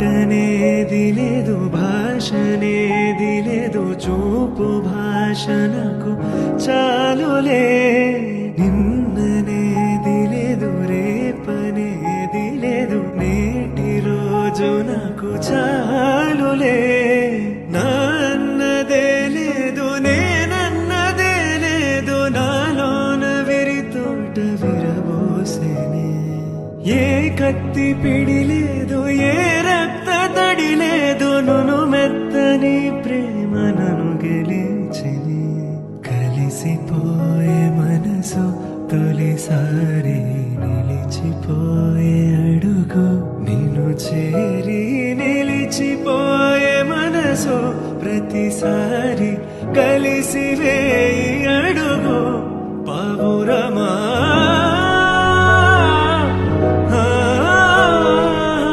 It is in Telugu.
మాటనేది లేదు, భాషనేది లేదు, చూపు భాష నాకు చాలులే. నిన్ననేది లేదు, రేపనేది లేదు, నేటి రోజు నాకు చాలులే. నాన్నదే లేదు, నేనన్నదే లేదు, నాలోన విరితోట విరబోసేనే. ఏ కత్తి పిడి లేదు, ఏ రక్త తడి లేదు, నును మెత్తని ప్రేమ నన్ను గెలిచిని. కలిసిపోయే మనసు తొలిసారి నిలిచిపోయే అడుగు, నిన్ను చేరి నిలిచిపోయే మనసు ప్రతిసారి కలిసి వేయి అడుగు. పావురమా